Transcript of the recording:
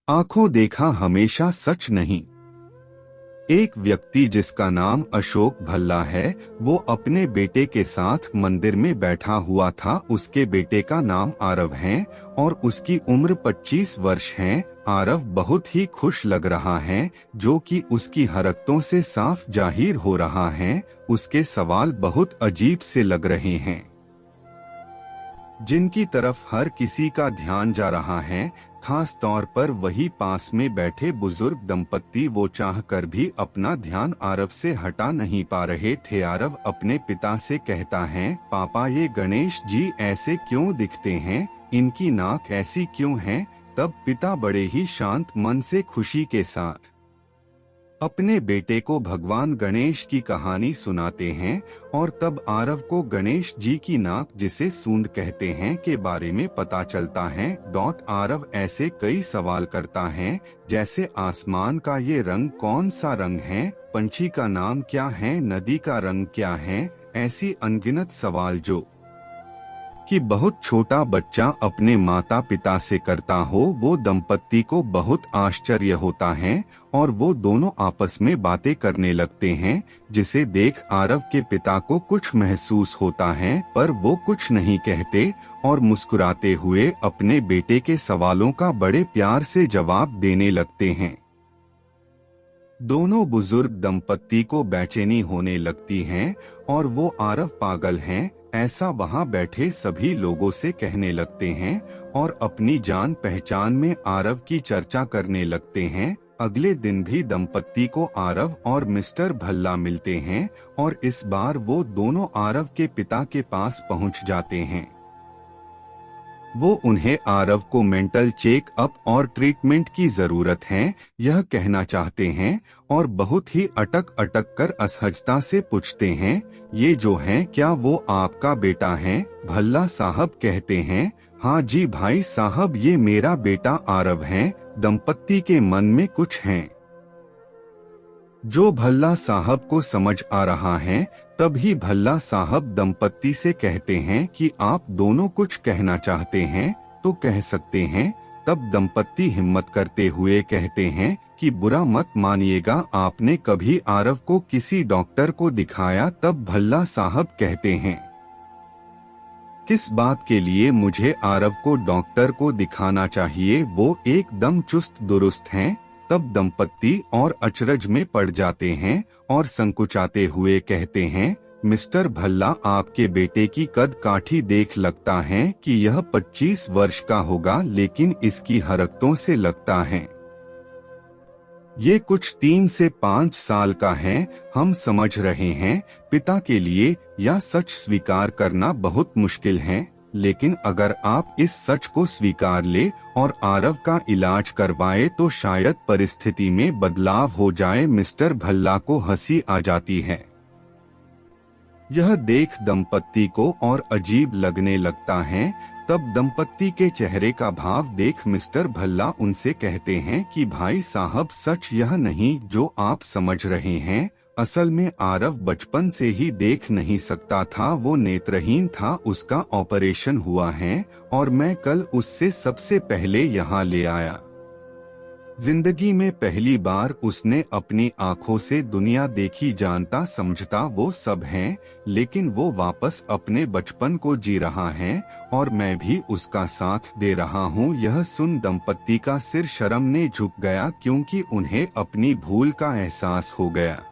आंखों देखा हमेशा सच नहीं। एक व्यक्ति जिसका नाम अशोक भल्ला है, वो अपने बेटे के साथ मंदिर में बैठा हुआ था। उसके बेटे का नाम आरव है और उसकी उम्र 25 वर्ष है। आरव बहुत ही खुश लग रहा है, जो कि उसकी हरकतों से साफ जाहिर हो रहा है। उसके सवाल बहुत अजीब से लग रहे हैं, जिनकी तरफ हर किसी का ध्यान जा रहा है, खास तौर पर वही पास में बैठे बुजुर्ग दंपत्ति। वो चाहकर भी अपना ध्यान आरव से हटा नहीं पा रहे थे। आरव अपने पिता से कहता है, पापा ये गणेश जी ऐसे क्यों दिखते हैं, इनकी नाक ऐसी क्यों है। तब पिता बड़े ही शांत मन से खुशी के साथ अपने बेटे को भगवान गणेश की कहानी सुनाते हैं और तब आरव को गणेश जी की नाक, जिसे सूंड कहते हैं, के बारे में पता चलता है। आरव ऐसे कई सवाल करता है, जैसे आसमान का ये रंग कौन सा रंग है, पंछी का नाम क्या है, नदी का रंग क्या है। ऐसी अनगिनत सवाल जो कि बहुत छोटा बच्चा अपने माता पिता से करता हो। वो दंपत्ति को बहुत आश्चर्य होता है और वो दोनों आपस में बातें करने लगते हैं, जिसे देख आरव के पिता को कुछ महसूस होता है, पर वो कुछ नहीं कहते और मुस्कुराते हुए अपने बेटे के सवालों का बड़े प्यार से जवाब देने लगते हैं। दोनों बुजुर्ग दंपत्ति को बेचैनी होने लगती है और वो आरव पागल हैं ऐसा वहां बैठे सभी लोगों से कहने लगते हैं और अपनी जान पहचान में आरव की चर्चा करने लगते हैं। अगले दिन भी दंपत्ति को आरव और मिस्टर भल्ला मिलते हैं और इस बार वो दोनों आरव के पिता के पास पहुंच जाते हैं। वो उन्हें आरव को मेंटल चेक अप और ट्रीटमेंट की जरूरत है यह कहना चाहते हैं और बहुत ही अटक अटक कर असहजता से पूछते हैं, ये जो है क्या वो आपका बेटा है। भल्ला साहब कहते हैं, हाँ जी भाई साहब, ये मेरा बेटा आरव है। दंपत्ति के मन में कुछ है जो भल्ला साहब को समझ आ रहा है। तभी भल्ला साहब दंपत्ति से कहते हैं कि आप दोनों कुछ कहना चाहते हैं तो कह सकते हैं। तब दंपत्ति हिम्मत करते हुए कहते हैं कि बुरा मत मानिएगा, आपने कभी आरव को किसी डॉक्टर को दिखाया। तब भल्ला साहब कहते हैं, किस बात के लिए मुझे आरव को डॉक्टर को दिखाना चाहिए, वो एकदम चुस्त दुरुस्त हैं। तब दंपत्ति और अचरज में पड़ जाते हैं और संकुचाते हुए कहते हैं, मिस्टर भल्ला, आपके बेटे की कद काठी देख लगता है कि यह 25 वर्ष का होगा, लेकिन इसकी हरकतों से लगता है ये कुछ 3 से 5 साल का है। हम समझ रहे हैं पिता के लिए यह सच स्वीकार करना बहुत मुश्किल है, लेकिन अगर आप इस सच को स्वीकार ले और आरव का इलाज करवाए तो शायद परिस्थिति में बदलाव हो जाए। मिस्टर भल्ला को हंसी आ जाती है। यह देख दंपत्ति को और अजीब लगने लगता है। तब दंपत्ति के चेहरे का भाव देख मिस्टर भल्ला उनसे कहते हैं कि भाई साहब, सच यह नहीं जो आप समझ रहे हैं। असल में आरव बचपन से ही देख नहीं सकता था, वो नेत्रहीन था। उसका ऑपरेशन हुआ है और मैं कल उससे सबसे पहले यहाँ ले आया। जिंदगी में पहली बार उसने अपनी आंखों से दुनिया देखी, जानता समझता वो सब है, लेकिन वो वापस अपने बचपन को जी रहा है और मैं भी उसका साथ दे रहा हूँ। यह सुन दंपत्ति का सिर शर्म ने झुक गया, क्योंकि उन्हें अपनी भूल का एहसास हो गया।